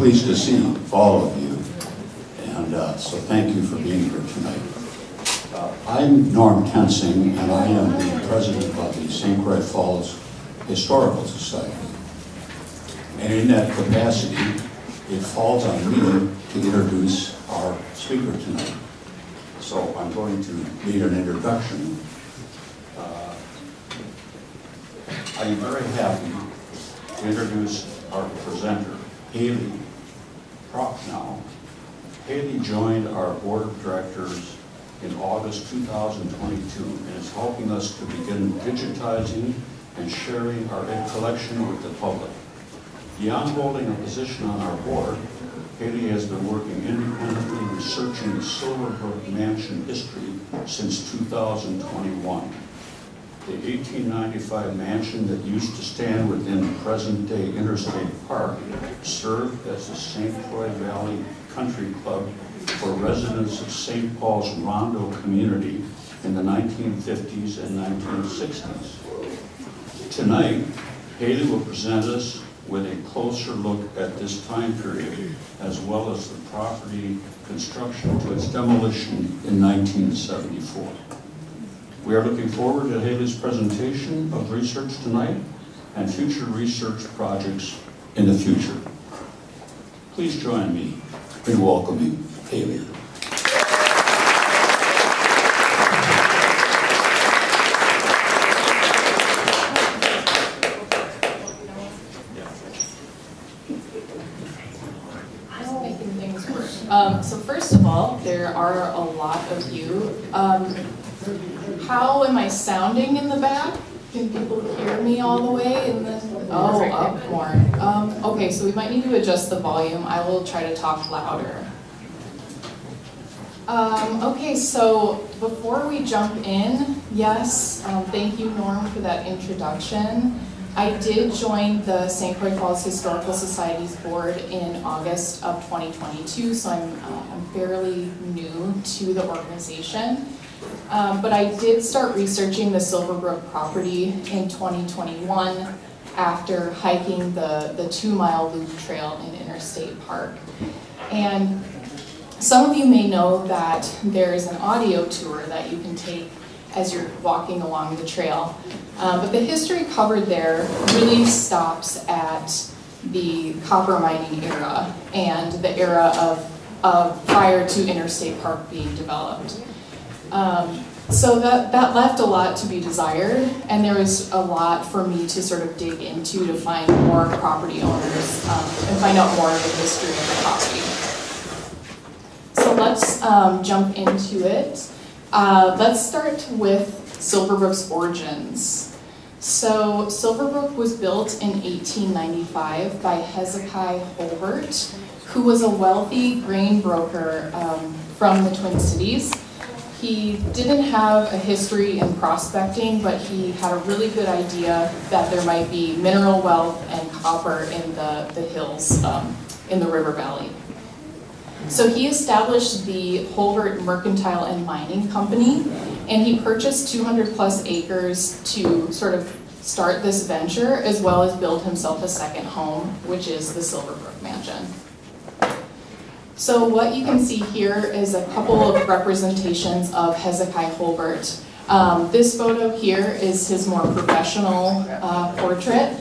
pleased to see all of you, and so thank you for being here tonight. I'm Norm Tensing, and I am the president of the St. Croix Falls Historical Society. And in that capacity, it falls on me to introduce our speaker tonight. So I'm going to read an introduction. I am very happy to introduce our presenter, Haley Prochnow. Haley joined our board of directors in August 2022 and is helping us to begin digitizing and sharing our collection with the public. Beyond holding a position on our board, Haley has been working independently researching the Silverbrook Mansion history since 2021. The 1895 mansion that used to stand within present-day Interstate Park served as the St. Croix Valley Country Club for residents of St. Paul's Rondo Community in the 1950s and 1960s. Tonight, Haley will present us with a closer look at this time period, as well as the property construction to its demolition in 1974. We are looking forward to Haley's presentation of research tonight and future research projects in the future. Please join me in welcoming Haley. So first of all, there are a lot of you. How am I sounding in the back? Can people hear me all the way? Up more. Okay, so we might need to adjust the volume. I will try to talk louder. Okay, so before we jump in, yes, thank you, Norm, for that introduction. I did join the St. Croix Falls Historical Society's board in August of 2022, so I'm fairly new to the organization. But I did start researching the Silverbrook property in 2021 after hiking the 2-mile loop trail in Interstate Park. And some of you may know that there is an audio tour that you can take as you're walking along the trail. But the history covered there really stops at the copper mining era and the era of prior to Interstate Park being developed. So that left a lot to be desired, and there was a lot for me to sort of dig into to find more property owners and find out more of the history of the property. So let's jump into it. Let's start with Silverbrook's origins. So Silverbrook was built in 1895 by Hezekiah Holbert, who was a wealthy grain broker from the Twin Cities. He didn't have a history in prospecting, but he had a really good idea that there might be mineral wealth and copper in the hills in the river valley. So he established the Holbert Mercantile and Mining Company, and he purchased 200 plus acres to sort of start this venture, as well as build himself a second home, which is the Silverbrook Mansion. So what you can see here is a couple of representations of Hezekiah Holbert. This photo here is his more professional portrait.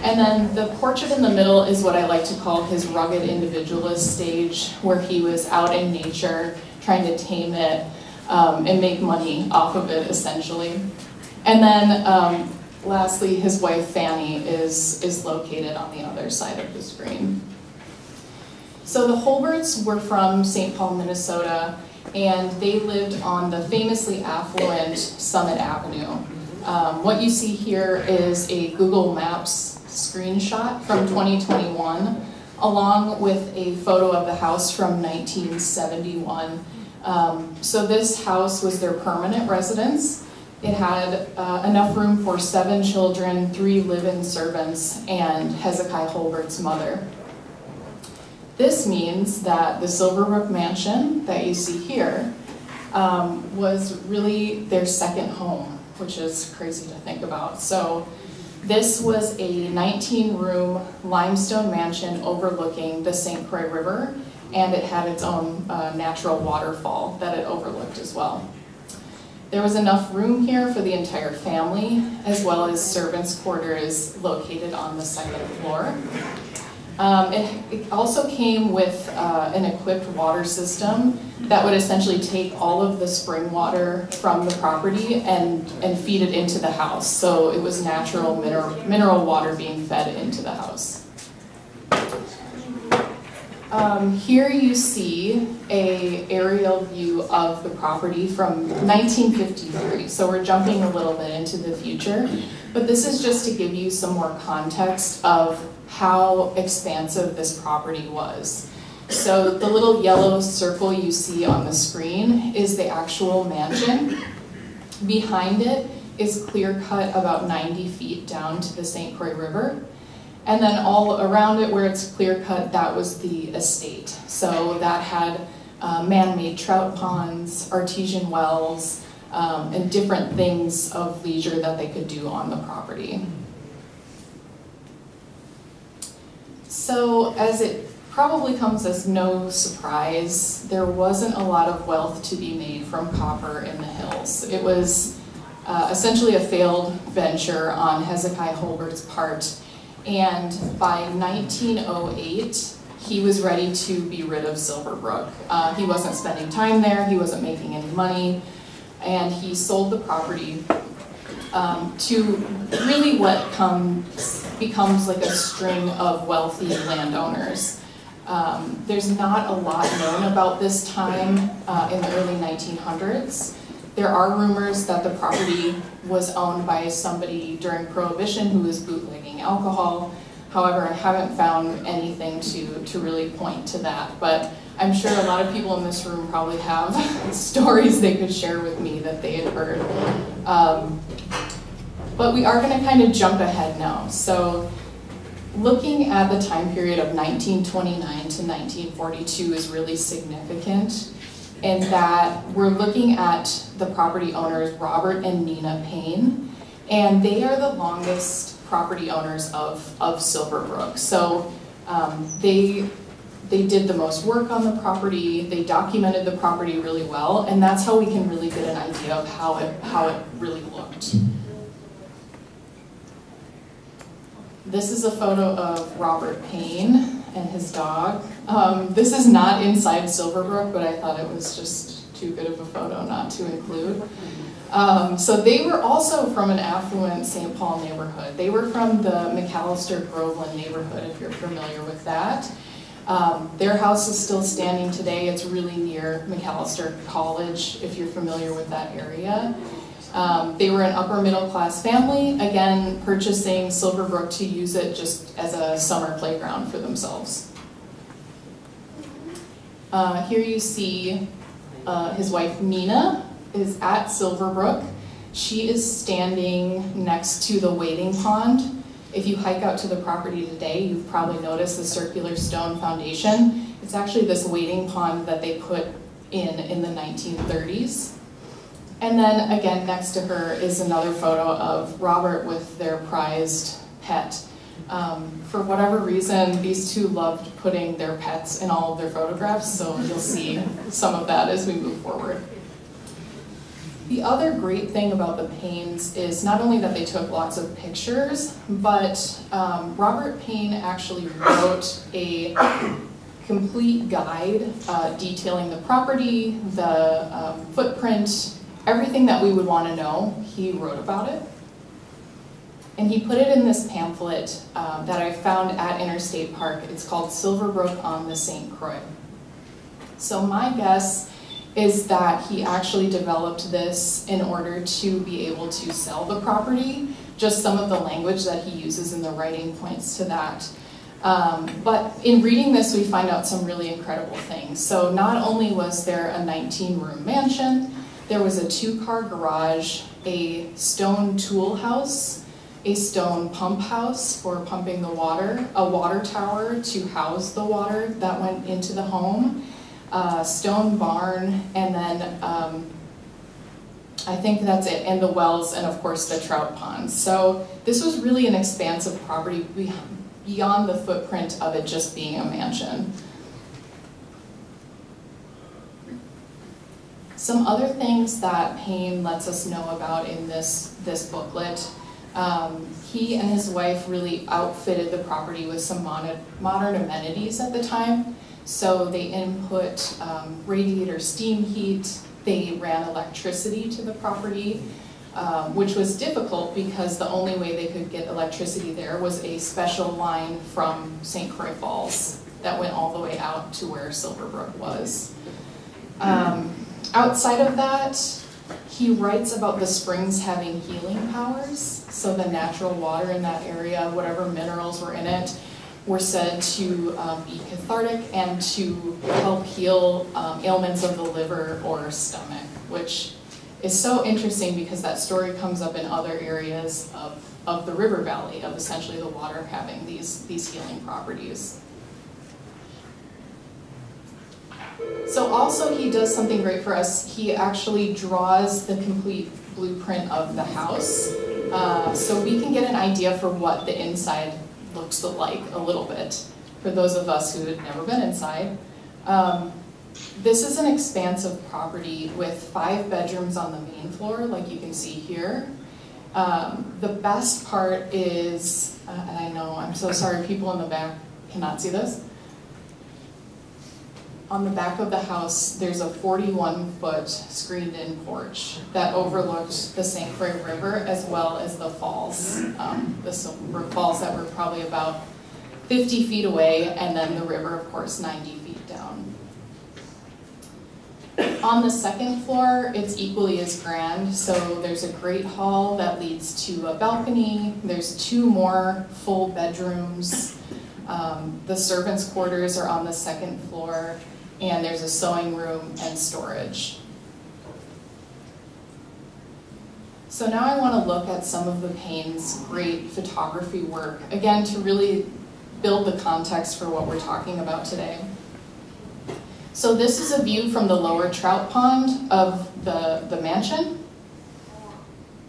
And then the portrait in the middle is what I like to call his rugged individualist stage, where he was out in nature, trying to tame it and make money off of it, essentially. And then lastly, his wife Fanny is located on the other side of the screen. So the Holberts were from St. Paul, Minnesota, and they lived on the famously affluent Summit Avenue. What you see here is a Google Maps screenshot from 2021, along with a photo of the house from 1971. So this house was their permanent residence. It had enough room for 7 children, 3 live-in servants, and Hezekiah Holbert's mother. This means that the Silverbrook Mansion that you see here was really their second home, which is crazy to think about. So This was a 19-room limestone mansion overlooking the St. Croix River, and it had its own natural waterfall that it overlooked as well. There was enough room here for the entire family, as well as servants' quarters located on the second floor. It also came with an equipped water system that would essentially take all of the spring water from the property and feed it into the house. So it was natural mineral water being fed into the house. Here you see an aerial view of the property from 1953. So we're jumping a little bit into the future, but this is just to give you some more context of how expansive this property was. So the little yellow circle you see on the screen is the actual mansion. Behind it is clear cut about 90 feet down to the St. Croix River. And then all around it where it's clear cut, that was the estate. So that had man-made trout ponds, artesian wells, and different things of leisure that they could do on the property. So as it probably comes as no surprise, there wasn't a lot of wealth to be made from copper in the hills. It was essentially a failed venture on Hezekiah Holbert's part. And by 1908, he was ready to be rid of Silverbrook. He wasn't spending time there, he wasn't making any money, and he sold the property to really what becomes like a string of wealthy landowners. There's not a lot known about this time in the early 1900s. There are rumors that the property was owned by somebody during Prohibition who was bootlegging alcohol. However, I haven't found anything to really point to that. But I'm sure a lot of people in this room probably have stories they could share with me that they had heard. But we are going to kind of jump ahead now. So looking at the time period of 1929 to 1942 is really significant, in that we're looking at the property owners, Robert and Nina Payne, and they are the longest property owners of Silverbrook. So they did the most work on the property, they documented the property really well, and that's how we can really get an idea of how it really looked. This is a photo of Robert Payne and his dog. This is not inside Silverbrook, but I thought it was just too good of a photo not to include. So they were also from an affluent St. Paul neighborhood. They were from the McAllister Groveland neighborhood, if you're familiar with that. Their house is still standing today. It's really near McAllister College, if you're familiar with that area. They were an upper middle class family, again, purchasing Silverbrook to use it just as a summer playground for themselves. Here you see his wife Nina is at Silverbrook. She is standing next to the wading pond. If you hike out to the property today, you've probably noticed the circular stone foundation. It's actually this wading pond that they put in the 1930s. And then again, next to her is another photo of Robert with their prized pet. For whatever reason, these two loved putting their pets in all of their photographs, so you'll see some of that as we move forward. The other great thing about the Paynes is not only that they took lots of pictures, but Robert Payne actually wrote a complete guide detailing the property, the footprint, everything that we would want to know. He wrote about it. And he put it in this pamphlet that I found at Interstate Park. It's called Silverbrook on the St. Croix. So my guess is that he actually developed this in order to be able to sell the property. Just some of the language that he uses in the writing points to that. But in reading this, we find out some really incredible things. So not only was there a 19-room mansion, there was a 2-car garage, a stone tool house, a stone pump house for pumping the water, a water tower to house the water that went into the home, a stone barn, and then I think that's it, and the wells, and of course the trout ponds. So this was really an expansive property beyond the footprint of it just being a mansion. Some other things that Payne lets us know about in this booklet, he and his wife really outfitted the property with some modern amenities at the time. So they input radiator steam heat, they ran electricity to the property, which was difficult because the only way they could get electricity there was a special line from St. Croix Falls that went all the way out to where Silverbrook was. Outside of that, he writes about the springs having healing powers. So the natural water in that area, whatever minerals were in it, were said to be cathartic and to help heal ailments of the liver or stomach, which is so interesting because that story comes up in other areas of the river valley, of essentially the water having these healing properties. So also he does something great for us. He actually draws the complete blueprint of the house, so we can get an idea for what the inside looks like a little bit, for those of us who had never been inside. This is an expansive property with 5 bedrooms on the main floor, like you can see here. The best part is, and I know, I'm so sorry, people in the back cannot see this. On the back of the house, there's a 41-foot screened-in porch that overlooked the St. Croix River as well as the falls, the Silverbrook Falls that were probably about 50 feet away, and then the river, of course, 90 feet down. On the second floor, it's equally as grand. So there's a great hall that leads to a balcony. There's 2 more full bedrooms. The servants' quarters are on the second floor. And there's a sewing room and storage. So now I want to look at some of the Payne's great photography work, again, to really build the context for what we're talking about today. So this is a view from the lower trout pond of the mansion.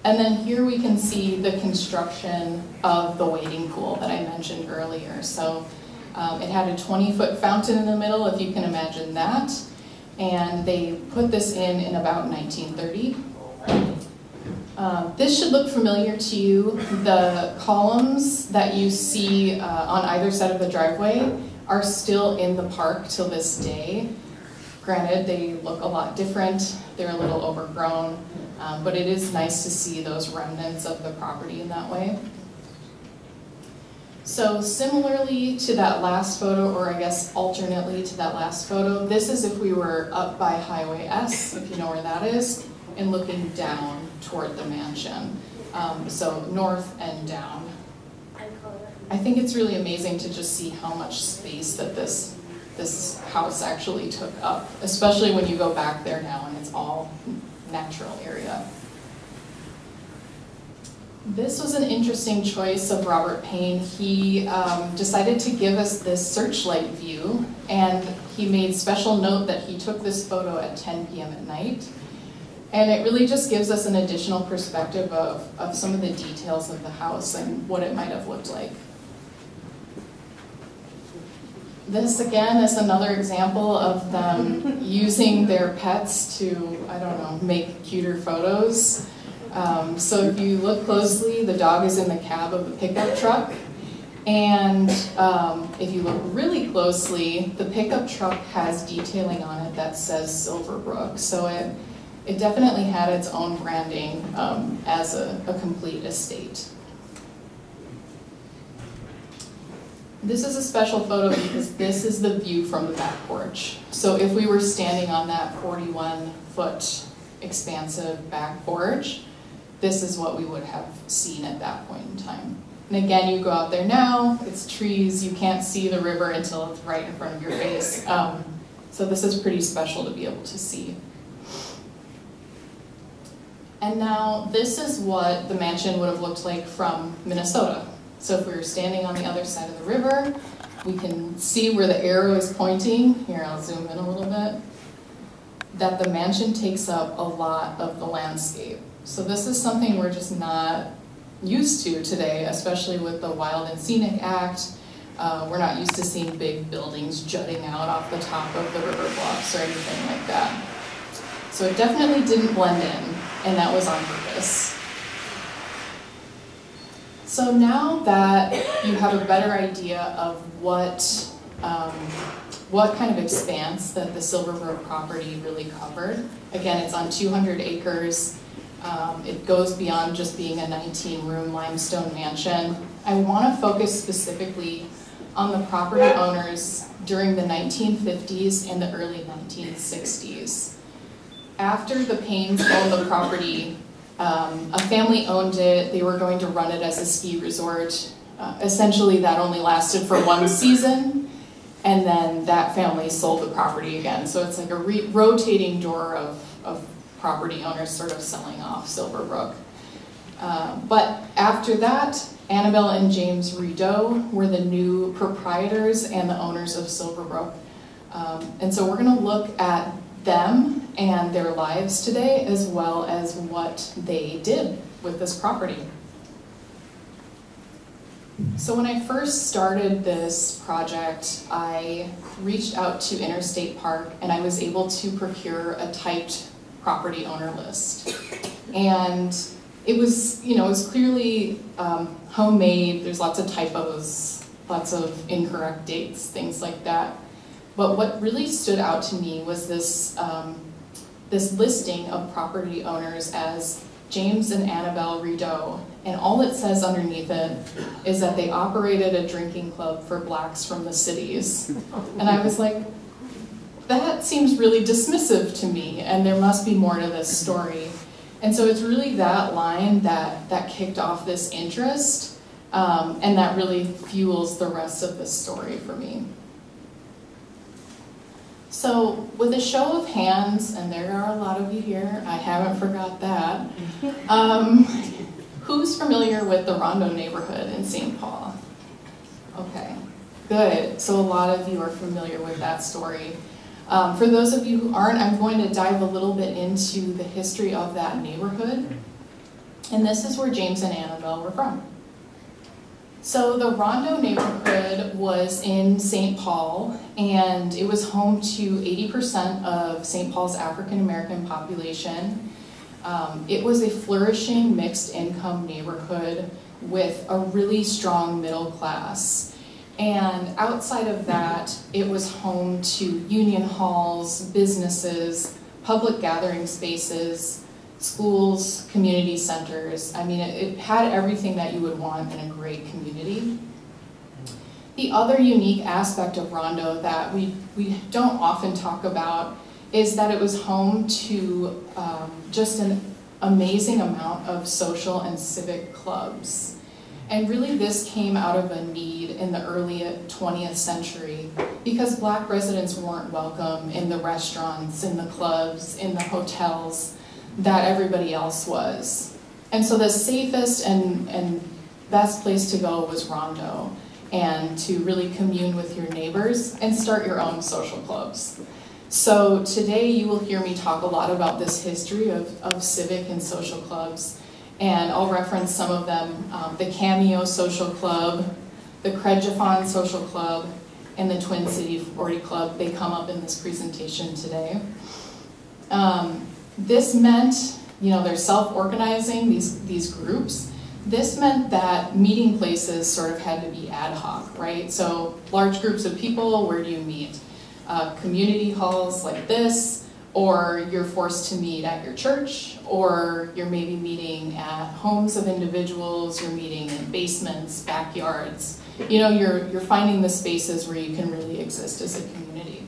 And then here we can see the construction of the wading pool that I mentioned earlier. So it had a 20-foot fountain in the middle, if you can imagine that. And they put this in about 1930. This should look familiar to you. The columns that you see on either side of the driveway are still in the park till this day. Granted, they look a lot different. They're a little overgrown, but it is nice to see those remnants of the property in that way. So similarly to that last photo, or I guess alternately to that last photo, this is if we were up by Highway S, if you know where that is, and looking down toward the mansion. So north and down. I think it's really amazing to just see how much space that this house actually took up, especially when you go back there now and it's all natural area. This was an interesting choice of Robert Payne. He decided to give us this searchlight view, and he made special note that he took this photo at 10 p.m. at night. And it really just gives us an additional perspective of some of the details of the house and what it might have looked like. This, again, is another example of them using their pets to, I don't know, make cuter photos. So if you look closely, the dog is in the cab of the pickup truck. And if you look really closely, the pickup truck has detailing on it that says Silverbrook. So it definitely had its own branding as a complete estate. This is a special photo because this is the view from the back porch. So if we were standing on that 41-foot expansive back porch, this is what we would have seen at that point in time. And again, you go out there now, it's trees, you can't see the river until it's right in front of your face. So this is pretty special to be able to see. And now this is what the mansion would have looked like from Minnesota. So if we were standing on the other side of the river, we can see where the arrow is pointing. Here, I'll zoom in a little bit. that the mansion takes up a lot of the landscape. So this is something we're just not used to today, especially with the Wild and Scenic Act. We're not used to seeing big buildings jutting out off the top of the river bluffs or anything like that. So it definitely didn't blend in, and that was on purpose. So now that you have a better idea of what kind of expanse that the Silverbrook property really covered, again, it's on 200 acres. It goes beyond just being a 19-room limestone mansion. I want to focus specifically on the property owners during the 1950s and the early 1960s. After the Paynes owned the property, a family owned it. They were going to run it as a ski resort. Essentially, that only lasted for one season, and then that family sold the property again. So it's like a rotating door of property owners sort of selling off Silverbrook. But after that, Annabelle and James Rideaux were the new proprietors and the owners of Silverbrook. And so we're going to look at them and their lives today, as well as what they did with this property. So when I first started this project, I reached out to Interstate Park, and I was able to procure a typed property owner list. And it was, it was clearly homemade. There's lots of typos, lots of incorrect dates, things like that. But what really stood out to me was this, this listing of property owners as James and Annabelle Rideaux, and all it says underneath it is that they operated a drinking club for blacks from the cities. And I was like, that seems really dismissive to me, and there must be more to this story. And so it's really that line that kicked off this interest, and that really fuels the rest of the story for me. So with a show of hands, and there are a lot of you here, I haven't forgot that, who's familiar with the Rondo neighborhood in St. Paul? Okay, good. So a lot of you are familiar with that story. For those of you who aren't, I'm going to dive a little bit into the history of that neighborhood. And this is where James and Annabelle were from. So the Rondo neighborhood was in St. Paul, and it was home to 80% of St. Paul's African American population. It was a flourishing mixed income neighborhood with a really strong middle class. And outside of that, it was home to union halls, businesses, public gathering spaces, schools, community centers. I mean, it had everything that you would want in a great community. The other unique aspect of Rondo that we don't often talk about is that it was home to just an amazing amount of social and civic clubs. And really this came out of a need in the early 20th century because black residents weren't welcome in the restaurants, in the clubs, in the hotels that everybody else was. And so the safest and best place to go was Rondo, and to really commune with your neighbors and start your own social clubs. So today you will hear me talk a lot about this history of civic and social clubs, and I'll reference some of them, the Cameo Social Club, the Credjafon Social Club, and the Twin City 40 Club. They come up in this presentation today. This meant, they're self-organizing, these groups. This meant that meeting places sort of had to be ad hoc, right? So large groups of people, where do you meet? Community halls like this, or you're forced to meet at your church, or you're maybe meeting at homes of individuals, you're meeting in basements, backyards. You're finding the spaces where you can really exist as a community.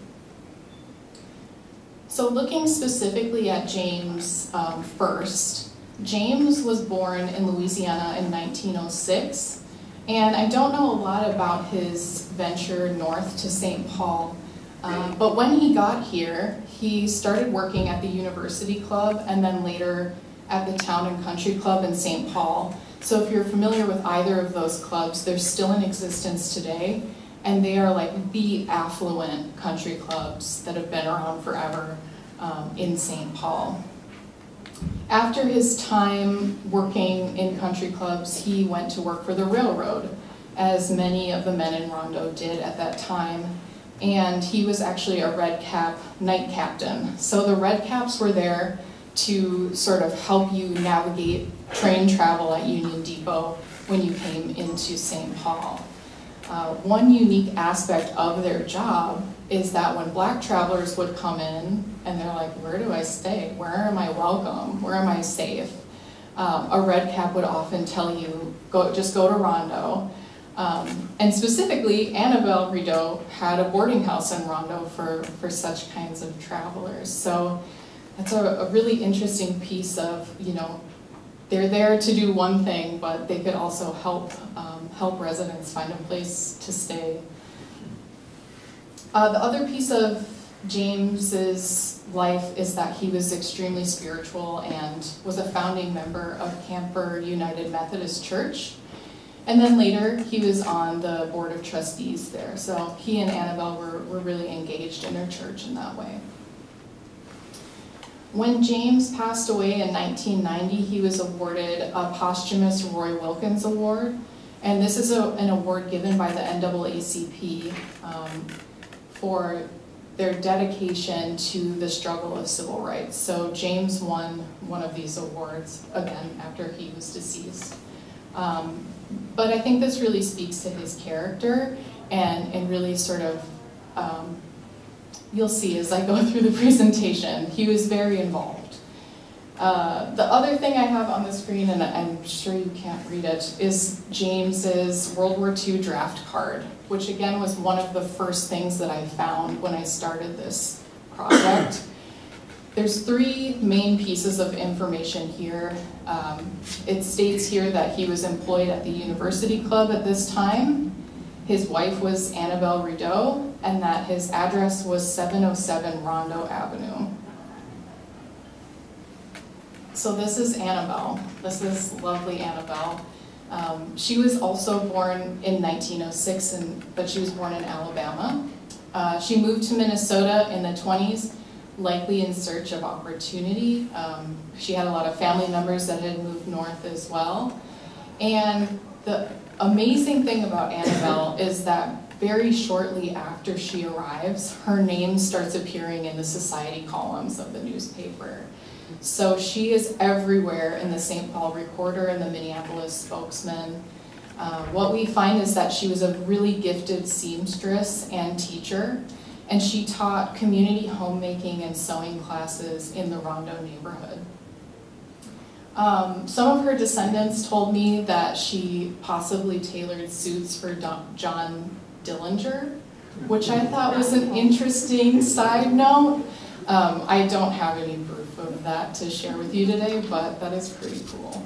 So looking specifically at James first, James was born in Louisiana in 1906, and I don't know a lot about his venture north to St. Paul, but when he got here, he started working at the University Club and then later at the Town and Country Club in St. Paul. So if you're familiar with either of those clubs, they're still in existence today, and they are like the affluent country clubs that have been around forever. in St. Paul. After his time working in country clubs, he went to work for the railroad, as many of the men in Rondo did at that time. And he was actually a red cap night captain. So the red caps were there to sort of help you navigate train travel at Union Depot when you came into St. Paul. One unique aspect of their job is that when black travelers would come in and they're like, where do I stay? Where am I welcome? Where am I safe? A red cap would often tell you, just go to Rondo. And specifically, Annabelle Rideaux had a boarding house in Rondo for such kinds of travelers. So that's a really interesting piece of, they're there to do one thing, but they could also help residents find a place to stay. The other piece of James's life is that he was extremely spiritual and was a founding member of Camper United Methodist Church. And then later, he was on the board of trustees there. So he and Annabelle were really engaged in their church in that way. When James passed away in 1990, he was awarded a posthumous Roy Wilkins Award. And this is an award given by the NAACP for their dedication to the struggle of civil rights. So James won one of these awards, again, after he was deceased. But I think this really speaks to his character and really sort of, you'll see as I go through the presentation, he was very involved. The other thing I have on the screen, and I'm sure you can't read it, is James's World War II draft card, which again was one of the first things that I found when I started this project. There's three main pieces of information here. It states here that he was employed at the University Club at this time. His wife was Annabelle Rideaux, and that his address was 707 Rondo Avenue. So this is Annabelle. This is lovely Annabelle. She was also born in 1906, but she was born in Alabama. She moved to Minnesota in the 20s, likely in search of opportunity. She had a lot of family members that had moved north as well. And the amazing thing about Annabelle is that very shortly after she arrives, her name starts appearing in the society columns of the newspaper. So she is everywhere in the St. Paul Recorder and the Minneapolis Spokesman. What we find is that she was a really gifted seamstress and teacher, and she taught community homemaking and sewing classes in the Rondo neighborhood. Some of her descendants told me that she possibly tailored suits for John Dillinger, which I thought was an interesting side note. I don't have any proof of that to share with you today, but that is pretty cool.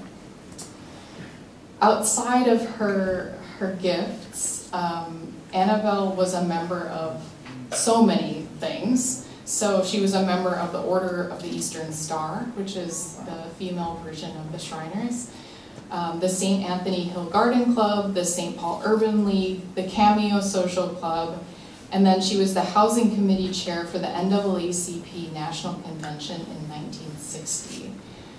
Outside of her gifts, Annabelle was a member of so many things. So she was a member of the Order of the Eastern Star, which is the female version of the Shriners, the St. Anthony Hill Garden Club, the St. Paul Urban League, the Cameo Social Club, and then she was the Housing Committee Chair for the NAACP National Convention in 1960.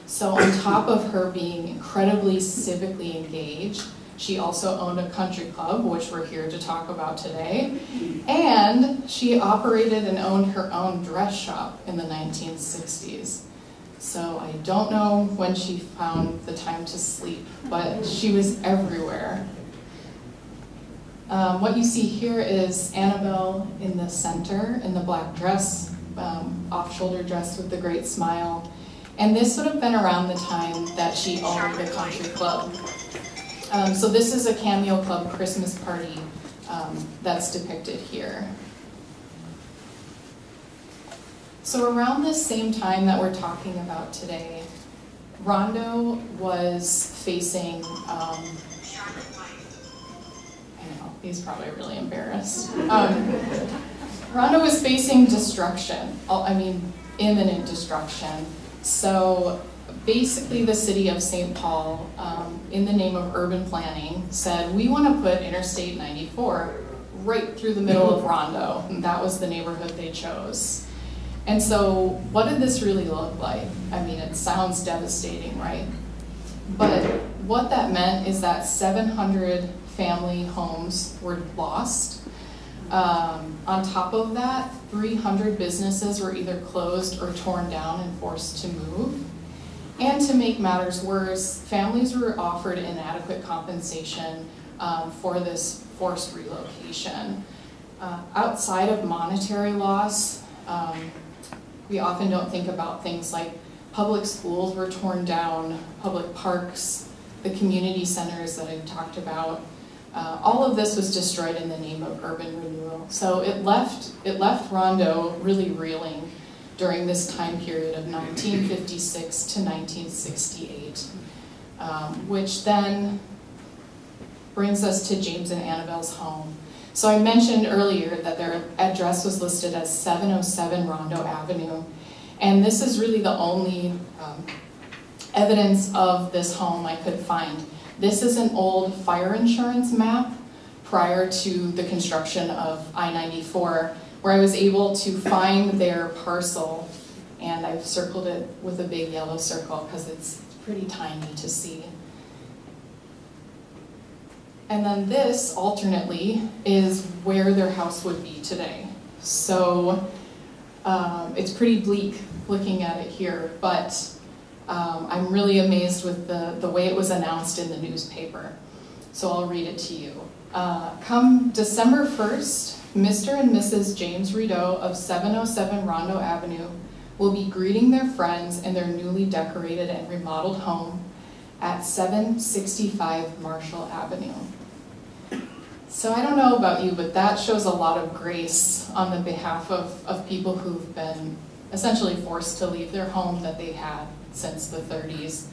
So on top of her being incredibly civically engaged, she also owned a country club, which we're here to talk about today, and she operated and owned her own dress shop in the 1960s. So I don't know when she found the time to sleep, but she was everywhere. What you see here is Annabelle in the center in the black dress, off-shoulder dress with the great smile. And this would have been around the time that she owned the country club. So this is a Cameo Club Christmas party that's depicted here. So around the same time that we're talking about today, Rondo was facing, I know, he's probably really embarrassed. Rondo was facing destruction, imminent destruction. So basically the city of St. Paul, in the name of urban planning, said, we want to put Interstate 94 right through the middle of Rondo, and that was the neighborhood they chose. And so what did this really look like? I mean, it sounds devastating, right? But what that meant is that 700 family homes were lost. On top of that, 300 businesses were either closed or torn down and forced to move. And to make matters worse, families were offered inadequate compensation for this forced relocation. Outside of monetary loss, we often don't think about things like public schools were torn down, public parks, the community centers that I talked about. All of this was destroyed in the name of urban renewal. So it left Rondo really reeling during this time period of 1956 to 1968, which then brings us to James and Annabelle's home. So I mentioned earlier that their address was listed as 707 Rondo Avenue, and this is really the only evidence of this home I could find. This is an old fire insurance map prior to the construction of I-94, where I was able to find their parcel, and I've circled it with a big yellow circle because it's pretty tiny to see. And then this, alternately, is where their house would be today. So it's pretty bleak looking at it here, but I'm really amazed with the way it was announced in the newspaper. So I'll read it to you. Come December 1st, Mr. and Mrs. James Rideaux of 707 Rondo Avenue will be greeting their friends in their newly decorated and remodeled home at 765 Marshall Avenue. So I don't know about you, but that shows a lot of grace on the behalf of people who've been essentially forced to leave their home that they had since the 30s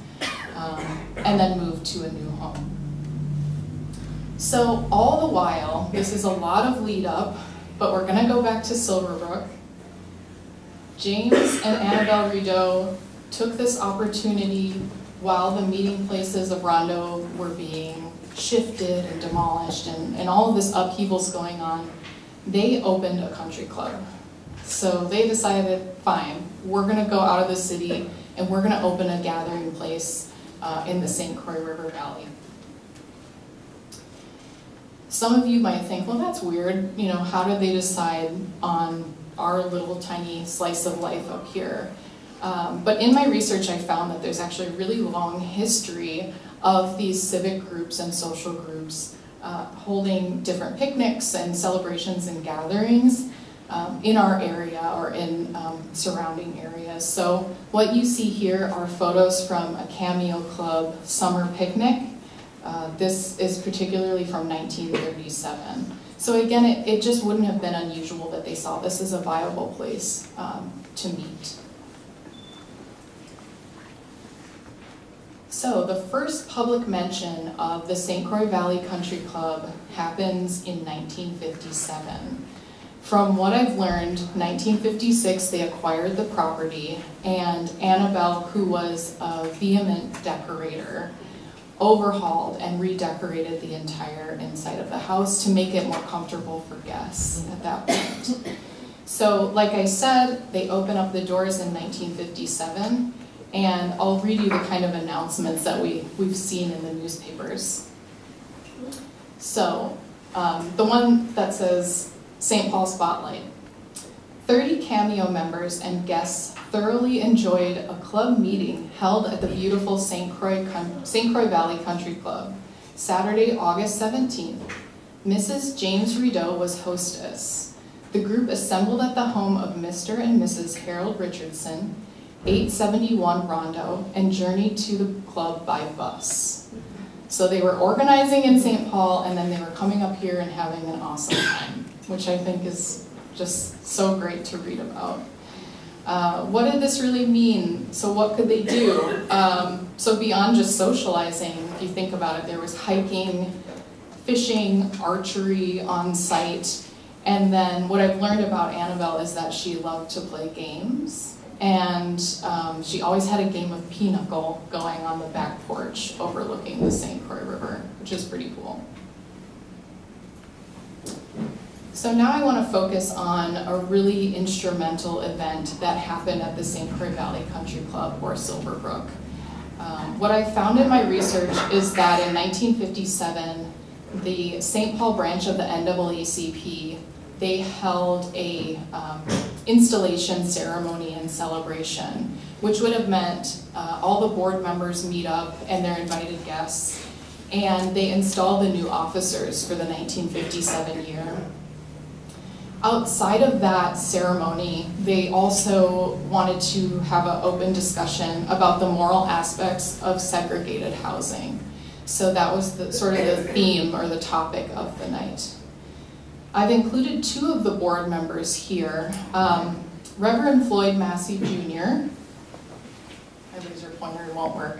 and then move to a new home. So all the while, this is a lot of lead up, but we're gonna go back to Silverbrook. James and Annabelle Rideaux took this opportunity while the meeting places of Rondo were being shifted and demolished and all of this upheaval's going on. They opened a country club. So they decided, fine, we're gonna go out of the city and we're gonna open a gathering place in the St. Croix River Valley. Some of you might think, well, that's weird. You know, how did they decide on our little tiny slice of life up here? But in my research, I found that there's actually a really long history of these civic groups and social groups holding different picnics and celebrations and gatherings in our area or in surrounding areas. So what you see here are photos from a Cameo Club summer picnic. This is particularly from 1937. So again, it just wouldn't have been unusual that they saw this as a viable place to meet. So the first public mention of the St. Croix Valley Country Club happens in 1957. From what I've learned, 1956 they acquired the property, and Annabelle, who was a vehement decorator, overhauled and redecorated the entire inside of the house to make it more comfortable for guests at that point. So like I said, they open up the doors in 1957, and I'll read you the kind of announcements that we've seen in the newspapers. So the one that says St. Paul Spotlight. 30 Cameo members and guests thoroughly enjoyed a club meeting held at the beautiful St. Croix Valley Country Club, Saturday, August 17th. Mrs. James Rideaux was hostess. The group assembled at the home of Mr. and Mrs. Harold Richardson, 871 Rondo, and journeyed to the club by bus. So they were organizing in St. Paul, and then they were coming up here and having an awesome time, which I think is just so great to read about. What did this really mean? So what could they do? So beyond just socializing, if you think about it, there was hiking, fishing, archery on site, and then what I've learned about Annabelle is that she loved to play games, and she always had a game of pinochle going on the back porch overlooking the St. Croix River, which is pretty cool. So now I want to focus on a really instrumental event that happened at the St. Croix Valley Country Club, or Silverbrook. What I found in my research is that in 1957, the St. Paul branch of the NAACP, they held a installation ceremony and celebration, which would have meant all the board members meet up and their invited guests, and they installed the new officers for the 1957 year. Outside of that ceremony, they also wanted to have an open discussion about the moral aspects of segregated housing. So that was the, sort of the theme or the topic of the night. I've included two of the board members here. Reverend Floyd Massey Jr. My laser pointer won't work.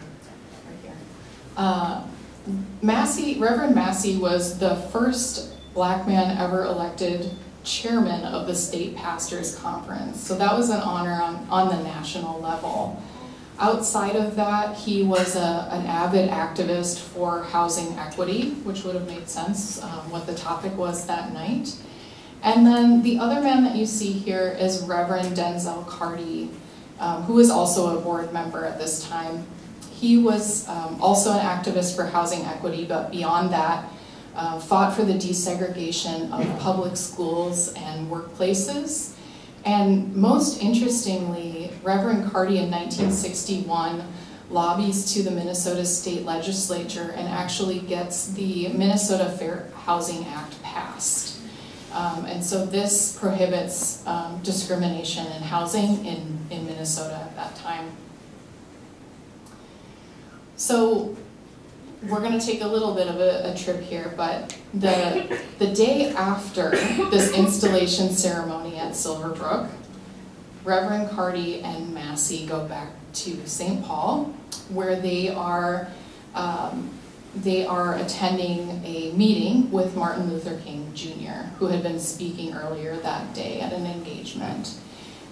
Right here. Reverend Massey was the first black man ever elected chairman of the State Pastors Conference. So that was an honor on the national level. Outside of that, he was an avid activist for housing equity, which would have made sense what the topic was that night. And then the other man that you see here is Reverend Denzel Carty, who was also a board member at this time. He was also an activist for housing equity, but beyond that, fought for the desegregation of public schools and workplaces. And most interestingly, Reverend Carty in 1961 lobbies to the Minnesota State Legislature and actually gets the Minnesota Fair Housing Act passed. And so this prohibits discrimination in housing in Minnesota at that time. So we're going to take a little bit of a trip here, but the day after this installation ceremony at Silverbrook, Reverend Carty and Massey go back to St. Paul, where they are attending a meeting with Martin Luther King Jr., who had been speaking earlier that day at an engagement.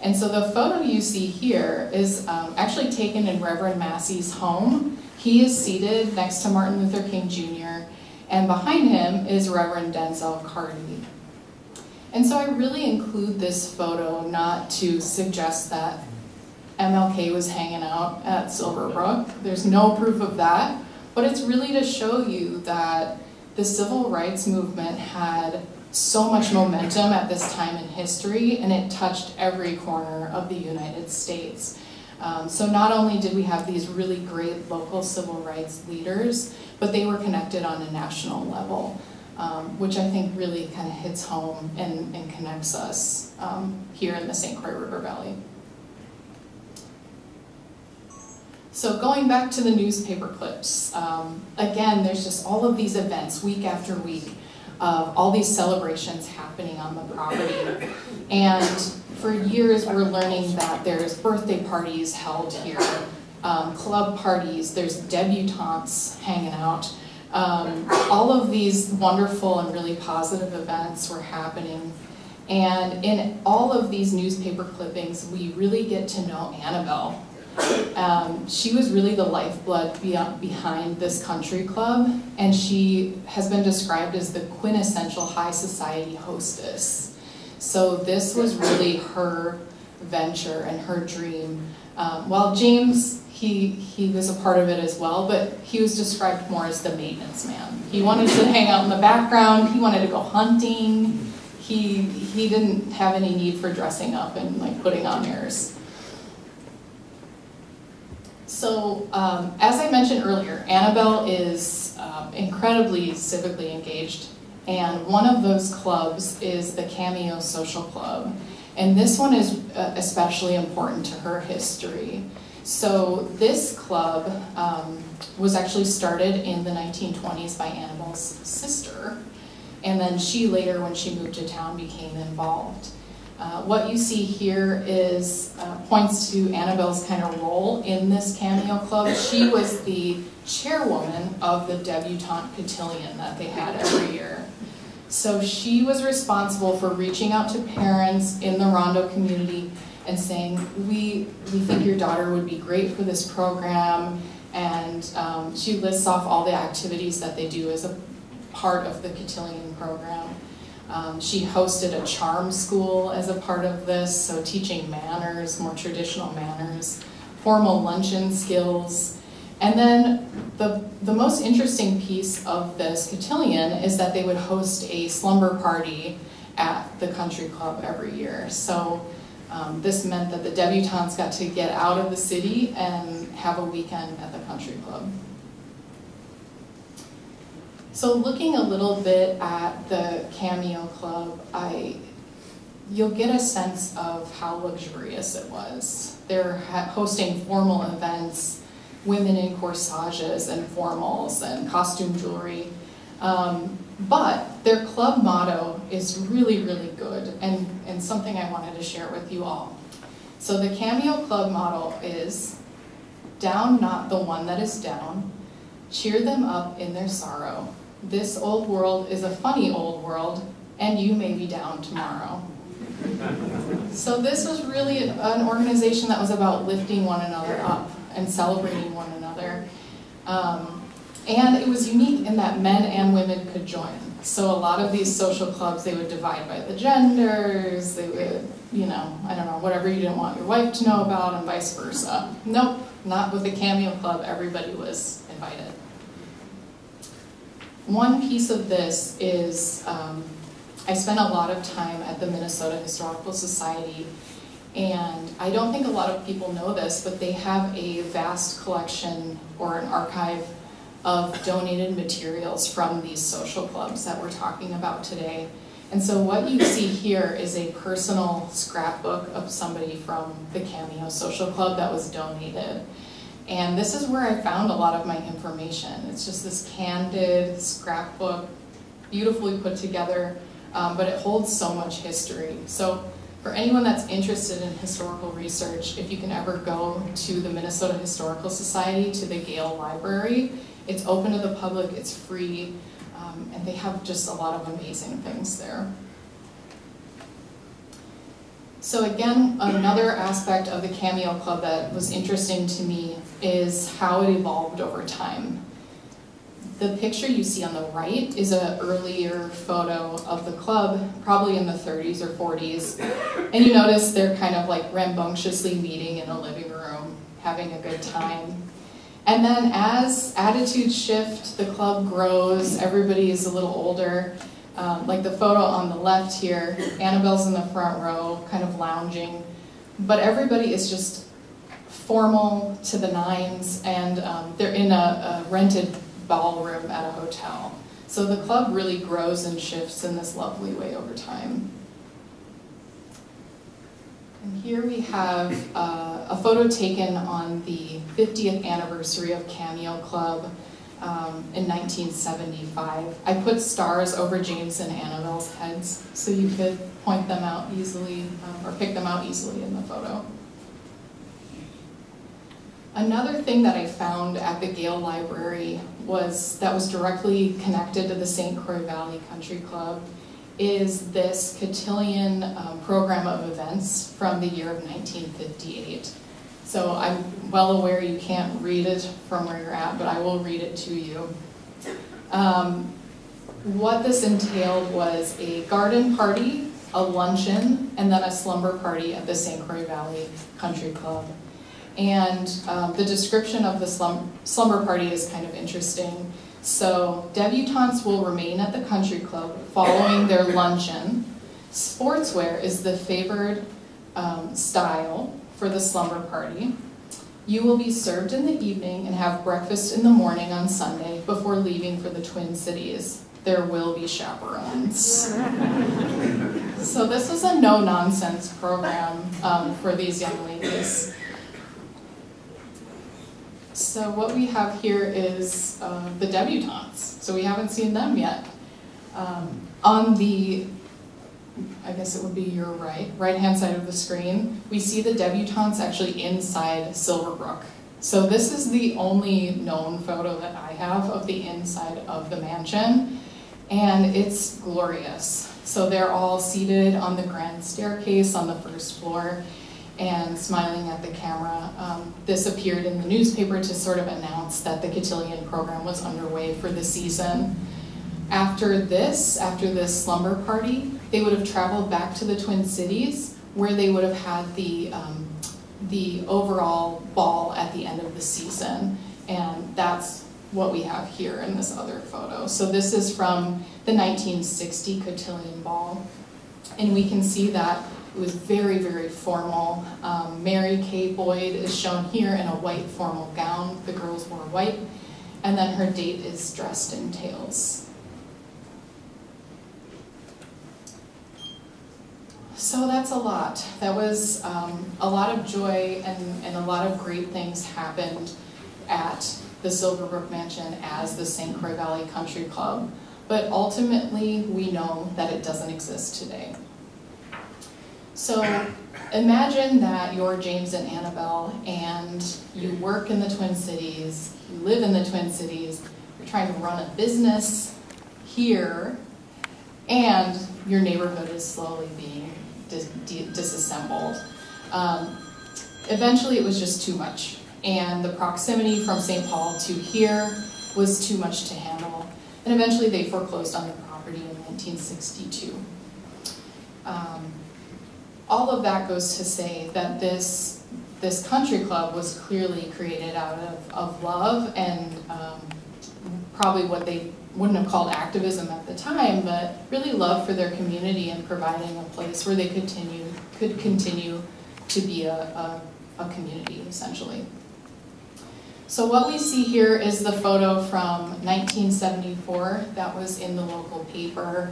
And so the photo you see here is actually taken in Reverend Massey's home. He is seated next to Martin Luther King Jr., and behind him is Reverend Denzel Carty. And so I really include this photo not to suggest that MLK was hanging out at Silverbrook. There's no proof of that, but it's really to show you that the civil rights movement had so much momentum at this time in history, and it touched every corner of the United States. So not only did we have these really great local civil rights leaders, but they were connected on a national level, which I think really kind of hits home and connects us here in the St. Croix River Valley. So going back to the newspaper clips, again, there's just all of these events week after week of all these celebrations happening on the property. And for years, we're learning that there's birthday parties held here, club parties, there's debutantes hanging out. All of these wonderful and really positive events were happening. And in all of these newspaper clippings, we really get to know Annabelle. She was really the lifeblood behind this country club, and she has been described as the quintessential high society hostess. So this was really her venture and her dream. While James, he was a part of it as well, but he was described more as the maintenance man. He wanted to hang out in the background, he wanted to go hunting, he didn't have any need for dressing up and like putting on airs. So, as I mentioned earlier, Annabelle is incredibly civically engaged, and one of those clubs is the Cameo Social Club. And this one is especially important to her history. So this club was actually started in the 1920s by Annabelle's sister, and then she later, when she moved to town, became involved. What you see here is points to Annabelle's kind of role in this Cameo Club. She was the chairwoman of the debutante cotillion that they had every year. So she was responsible for reaching out to parents in the Rondo community and saying, we think your daughter would be great for this program. And she lists off all the activities that they do as a part of the cotillion program. She hosted a charm school as a part of this, so teaching manners, more traditional manners, formal luncheon skills. And then the most interesting piece of this cotillion is that they would host a slumber party at the country club every year. So this meant that the debutantes got to get out of the city and have a weekend at the country club. So looking a little bit at the Cameo Club, you'll get a sense of how luxurious it was. They're hosting formal events, women in corsages and formals and costume jewelry. But their club motto is really, really good and something I wanted to share with you all. So the Cameo Club motto is, "Down not the one that is down, cheer them up in their sorrow. This old world is a funny old world, and you may be down tomorrow." So this was really an organization that was about lifting one another up and celebrating one another. And it was unique in that men and women could join. So a lot of these social clubs, they would divide by the genders, they would, I don't know, whatever you didn't want your wife to know about and vice versa. Nope, not with the Cameo Club, everybody was invited. One piece of this is, I spent a lot of time at the Minnesota Historical Society, and I don't think a lot of people know this, but they have a vast collection or an archive of donated materials from these social clubs that we're talking about today. And so what you see here is a personal scrapbook of somebody from the Cameo Social Club that was donated. And this is where I found a lot of my information. It's just this candid scrapbook, beautifully put together, but it holds so much history. So for anyone that's interested in historical research, if you can ever go to the Minnesota Historical Society, to the Gale Library, it's open to the public, it's free, and they have just a lot of amazing things there. So again, another aspect of the Cameo Club that was interesting to me is how it evolved over time. The picture you see on the right is an earlier photo of the club, probably in the 30s or 40s. And you notice they're kind of like rambunctiously meeting in a living room, having a good time. And then as attitudes shift, the club grows, everybody is a little older. Like the photo on the left here, Annabelle's in the front row, kind of lounging. But everybody is just formal to the nines, and they're in a rented ballroom at a hotel. So the club really grows and shifts in this lovely way over time. And here we have a photo taken on the 50th anniversary of Cameo Club in 1975. I put stars over James and Annabelle's heads so you could point them out easily or pick them out easily in the photo. Another thing that I found at the Gale Library that was directly connected to the St. Croix Valley Country Club is this cotillion program of events from the year of 1958. So I'm well aware you can't read it from where you're at, but I will read it to you. What this entailed was a garden party, a luncheon, and then a slumber party at the St. Croix Valley Country Club. And the description of the slumber party is kind of interesting. So debutantes will remain at the country club following their luncheon. Sportswear is the favored style for the slumber party. You will be served in the evening and have breakfast in the morning on Sunday before leaving for the Twin Cities. There will be chaperones. So this was a no-nonsense program for these young ladies. So what we have here is the debutantes. So we haven't seen them yet. On the, I guess it would be your right-hand side of the screen, we see the debutantes actually inside Silverbrook. So this is the only known photo that I have of the inside of the mansion, and it's glorious. So they're all seated on the grand staircase on the first floor and smiling at the camera. This appeared in the newspaper to sort of announce that the cotillion program was underway for the season. After this slumber party, they would have traveled back to the Twin Cities, where they would have had the overall ball at the end of the season. And that's what we have here in this other photo. So this is from the 1960 cotillion ball. And we can see that it was very, very formal. Mary Kay Boyd is shown here in a white formal gown. The girls wore white. And then her date is dressed in tails. So that's a lot. That was a lot of joy, and a lot of great things happened at the Silverbrook Mansion as the St. Croix Valley Country Club. But ultimately, we know that it doesn't exist today. So imagine that you're James and Annabelle, and you work in the Twin Cities, you live in the Twin Cities, you're trying to run a business here, and your neighborhood is slowly being disassembled. Eventually, it was just too much. And the proximity from St. Paul to here was too much to handle. And eventually they foreclosed on the property in 1962. All of that goes to say that this country club was clearly created out of love and probably what they wouldn't have called activism at the time, but really love for their community and providing a place where they could continue to be a community, essentially. So what we see here is the photo from 1974 that was in the local paper.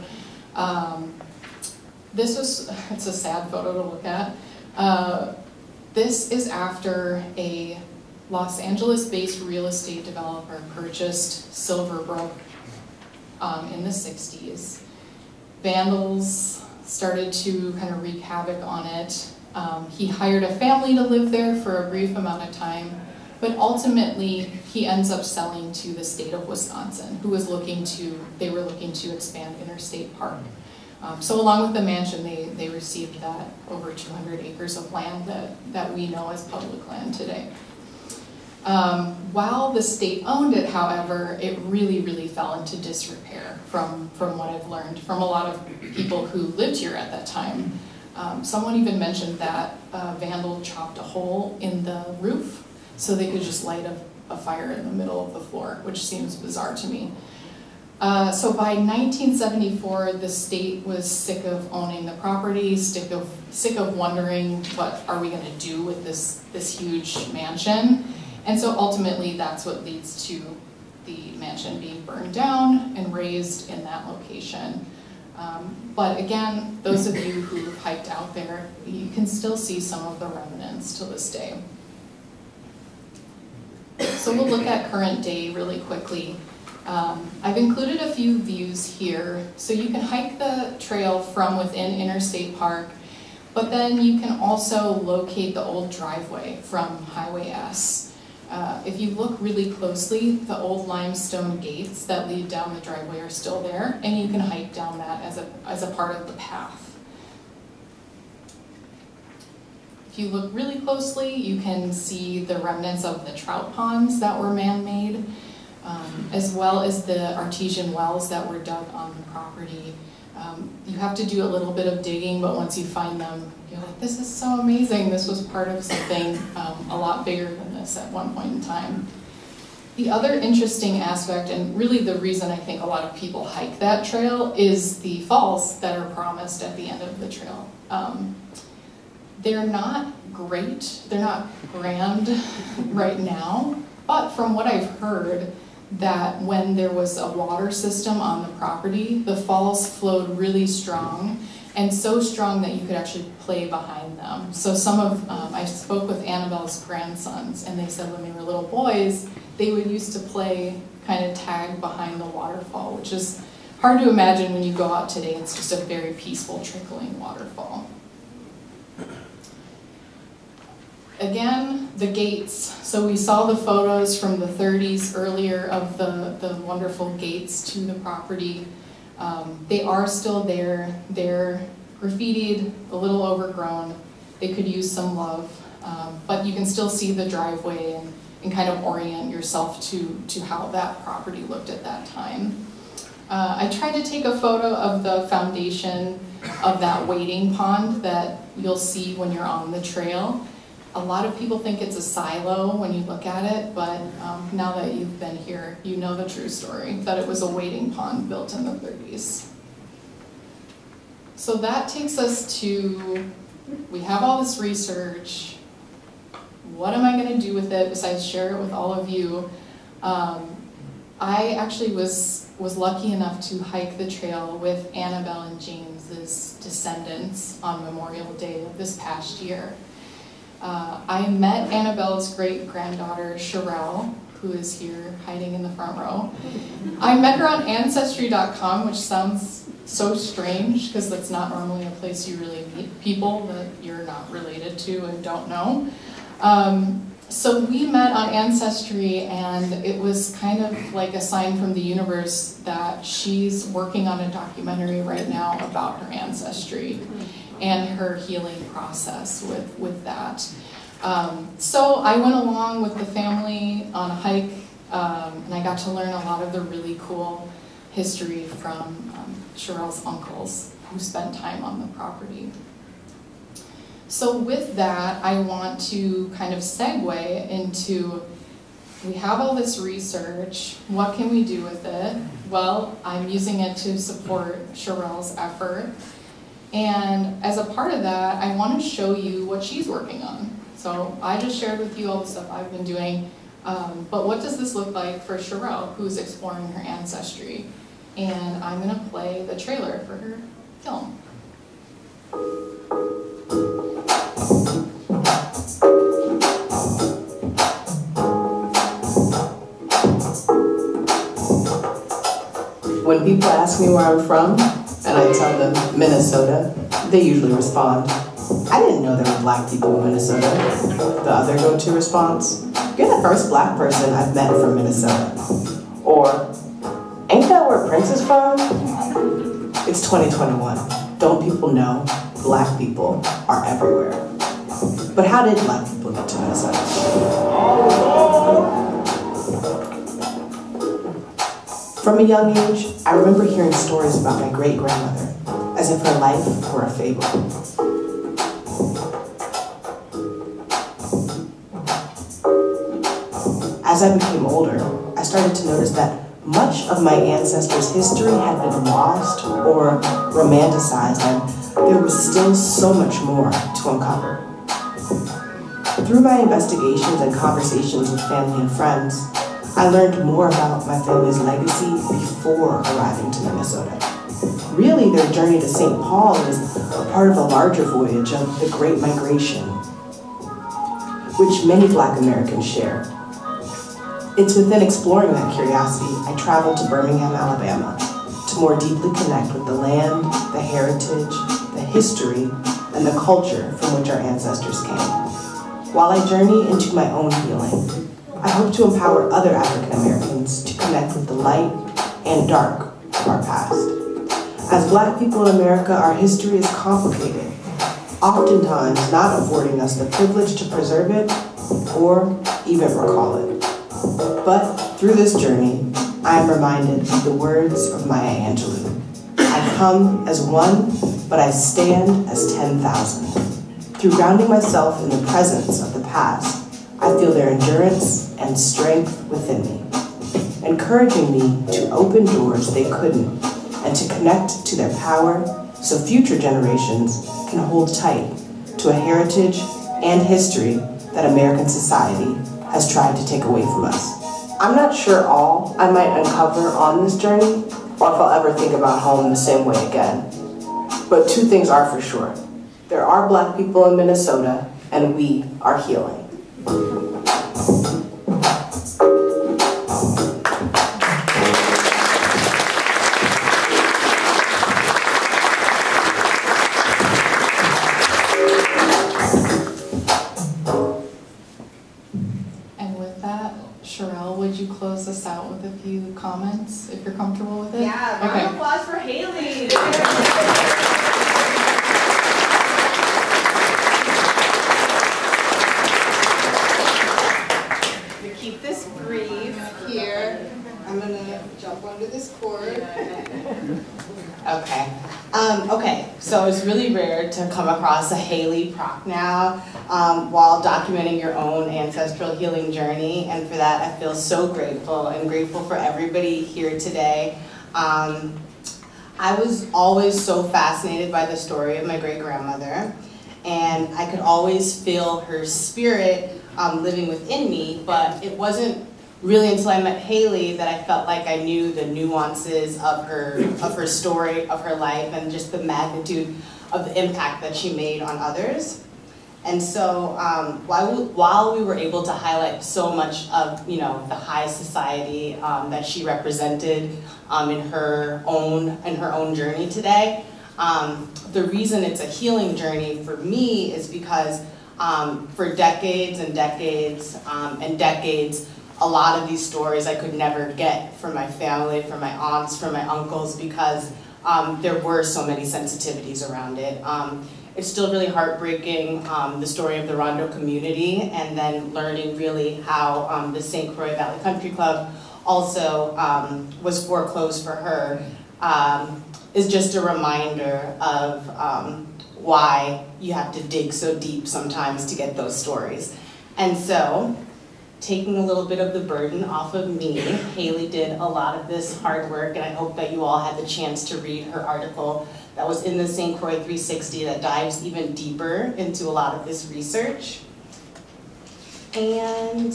It's a sad photo to look at. This is after a Los Angeles-based real estate developer purchased Silverbrook in the 60s. Vandals started to kind of wreak havoc on it. He hired a family to live there for a brief amount of time. But ultimately, he ends up selling to the state of Wisconsin, who was looking to expand Interstate Park. So along with the mansion, they received that over 200 acres of land that we know as public land today. While the state owned it, however, it really, really fell into disrepair from what I've learned from a lot of people who lived here at that time. Someone even mentioned that a vandal chopped a hole in the roof so they could just light a fire in the middle of the floor, which seems bizarre to me. So by 1974, the state was sick of owning the property, sick of wondering what are we going to do with this huge mansion. And so ultimately, that's what leads to the mansion being burned down and razed in that location. But again, those of you who've hiked out there, you can still see some of the remnants to this day. So we'll look at current day really quickly. I've included a few views here. So you can hike the trail from within Interstate Park, but then you can also locate the old driveway from Highway S. If you look really closely, the old limestone gates that lead down the driveway are still there, and you can hike down that as a part of the path. If you look really closely, you can see the remnants of the trout ponds that were man-made, as well as the artesian wells that were dug on the property. You have to do a little bit of digging, but once you find them, you're like, this is so amazing. This was part of something a lot bigger than this at one point in time. The other interesting aspect, and really the reason I think a lot of people hike that trail, is the falls that are promised at the end of the trail. They're not great, they're not grand right now, but from what I've heard, that when there was a water system on the property, the falls flowed really strong, and so strong that you could actually play behind them. So I spoke with Annabelle's grandsons, and they said when they were little boys, they would used to play kind of tag behind the waterfall, which is hard to imagine when you go out today. It's just a very peaceful, trickling waterfall. Again, the gates. So we saw the photos from the 30s earlier of the wonderful gates to the property. They are still there. They're graffitied, a little overgrown. They could use some love, but you can still see the driveway and kind of orient yourself to how that property looked at that time. I tried to take a photo of the foundation of that wading pond that you'll see when you're on the trail. A lot of people think it's a silo when you look at it, but now that you've been here, you know the true story, that it was a wading pond built in the 30s. So that takes us to, we have all this research. What am I going to do with it besides share it with all of you? I actually was lucky enough to hike the trail with Annabelle and James's descendants on Memorial Day of this past year. I met Annabelle's great-granddaughter, Sherelle, who is here hiding in the front row. I met her on Ancestry.com, which sounds so strange because that's not normally a place you really meet people that you're not related to and don't know. So we met on Ancestry, and it was kind of like a sign from the universe that she's working on a documentary right now about her ancestry and her healing process with that. So I went along with the family on a hike, and I got to learn a lot of the really cool history from Sherelle's uncles who spent time on the property. So with that, I want to kind of segue into, we have all this research, what can we do with it? Well, I'm using it to support Sherelle's effort. And as a part of that, I want to show you what she's working on. So I just shared with you all the stuff I've been doing, but what does this look like for Sherelle, who's exploring her ancestry? And I'm going to play the trailer for her film. When people ask me where I'm from, and I tell them Minnesota, they usually respond, I didn't know there were black people in Minnesota. The other go-to response, you're the first black person I've met from Minnesota. Or, ain't that where Prince is from? It's 2021. Don't people know black people are everywhere? But how did black people get to Minnesota? From a young age, I remember hearing stories about my great-grandmother, as if her life were a fable. As I became older, I started to notice that much of my ancestors' history had been lost or romanticized, and there was still so much more to uncover. Through my investigations and conversations with family and friends, I learned more about my family's legacy before arriving to Minnesota. Really, their journey to St. Paul is a part of a larger voyage of the Great Migration, which many Black Americans share. It's within exploring that curiosity I traveled to Birmingham, Alabama, to more deeply connect with the land, the heritage, the history, and the culture from which our ancestors came. While I journey into my own healing, I hope to empower other African Americans to connect with the light and dark of our past. As Black people in America, our history is complicated, oftentimes not affording us the privilege to preserve it or even recall it. But through this journey, I am reminded of the words of Maya Angelou. I come as one, but I stand as 10,000. Through grounding myself in the presence of the past, I feel their endurance and strength within me, encouraging me to open doors they couldn't and to connect to their power so future generations can hold tight to a heritage and history that American society has tried to take away from us. I'm not sure all I might uncover on this journey, or if I'll ever think about home the same way again. But two things are for sure. There are Black people in Minnesota, and we are healing. Would you close us out with a few comments, if you're comfortable with it? Yeah, round of applause for Haley. To keep this brief here, I'm going to jump onto this cord. Okay. Okay, so it's really rare to come across a Haley Prochnow while documenting your own ancestral healing journey, and for that I feel so grateful, and grateful for everybody here today. I was always so fascinated by the story of my great-grandmother, and I could always feel her spirit living within me, but it wasn't really until I met Haley that I felt like I knew the nuances of her story, of her life, and just the magnitude of the impact that she made on others. And so while we were able to highlight so much of the high society that she represented in her own journey today, the reason it's a healing journey for me is because for decades and decades and decades, a lot of these stories I could never get from my family, from my aunts, from my uncles, because there were so many sensitivities around it. It's still really heartbreaking, the story of the Rondo community, and then learning really how the St. Croix Valley Country Club also was foreclosed for her is just a reminder of why you have to dig so deep sometimes to get those stories. And so, taking a little bit of the burden off of me, Haley did a lot of this hard work, and I hope that you all had the chance to read her article that was in the St. Croix 360 that dives even deeper into a lot of this research. And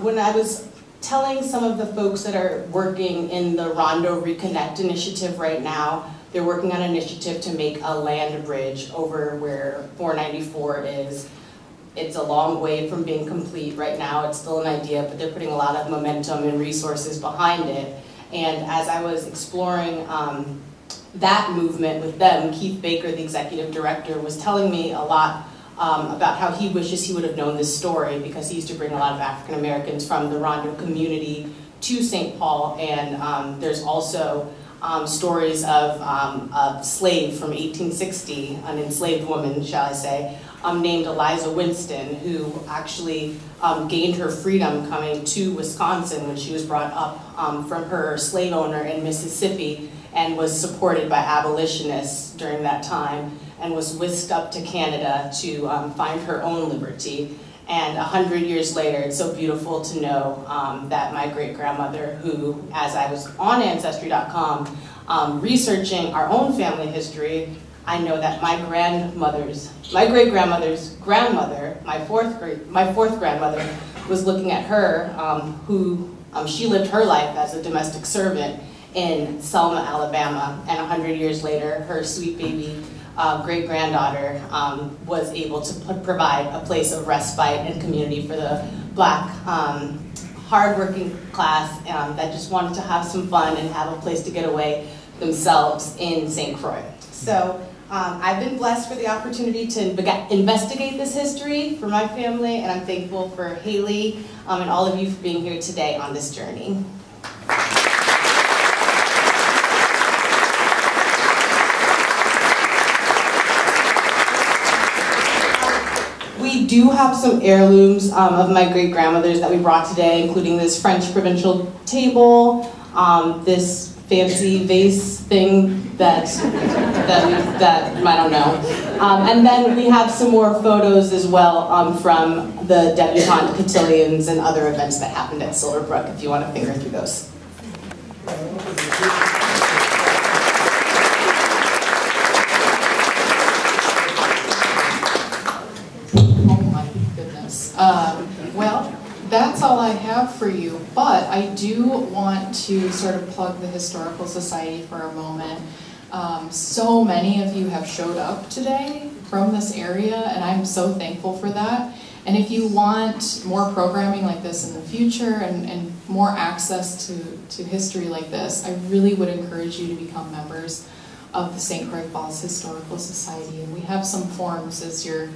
when I was telling some of the folks that are working in the Rondo Reconnect initiative right now, they're working on an initiative to make a land bridge over where 494 is. It's a long way from being complete right now. It's still an idea, but they're putting a lot of momentum and resources behind it. And as I was exploring that movement with them, Keith Baker, the executive director, was telling me a lot about how he wishes he would have known this story, because he used to bring a lot of African Americans from the Rondo community to St. Paul. And there's also stories of a slave from 1860, an enslaved woman, shall I say, named Eliza Winston, who actually gained her freedom coming to Wisconsin when she was brought up from her slave owner in Mississippi, and was supported by abolitionists during that time, and was whisked up to Canada to find her own liberty. And 100 years later, it's so beautiful to know that my great-grandmother, who, as I was on Ancestry.com researching our own family history, I know that my great-grandmother's grandmother, my fourth grandmother, was looking at her, she lived her life as a domestic servant in Selma, Alabama, and 100 years later, her sweet baby great-granddaughter was able to provide a place of respite and community for the Black hardworking class that just wanted to have some fun and have a place to get away themselves in St. Croix. So I've been blessed for the opportunity to investigate this history for my family, and I'm thankful for Haley and all of you for being here today on this journey. We do have some heirlooms of my great-grandmothers that we brought today, including this French provincial table, this fancy vase thing that I don't know. And then we have some more photos as well from the debutante cotillions and other events that happened at Silverbrook, if you want to finger through those. Oh my goodness. Well, that's all I have for you, but I do want to sort of plug the Historical Society for a moment. So many of you have showed up today from this area, and I'm so thankful for that. And if you want more programming like this in the future and more access to history like this, I really would encourage you to become members of the St. Croix Falls Historical Society. And we have some forms as you're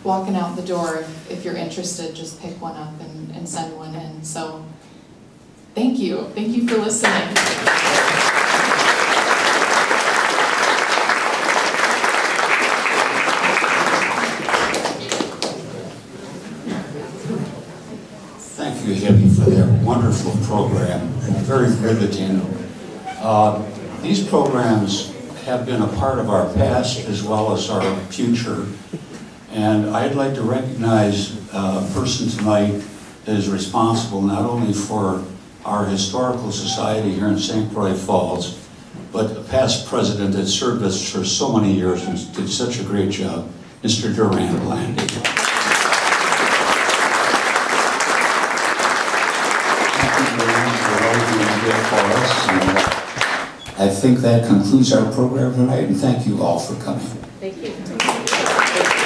walking out the door. If you're interested, just pick one up and send one in. So thank you. Thank you for listening. Thank you, Haley, for that wonderful program, and very riveting These programs have been a part of our past as well as our future. And I'd like to recognize a person tonight that is responsible not only for our historical society here in St. Croix Falls, but a past president that served us for so many years and did such a great job, Mr. Durand Landy. For us. And I think that concludes our program tonight, and thank you all for coming. Thank you.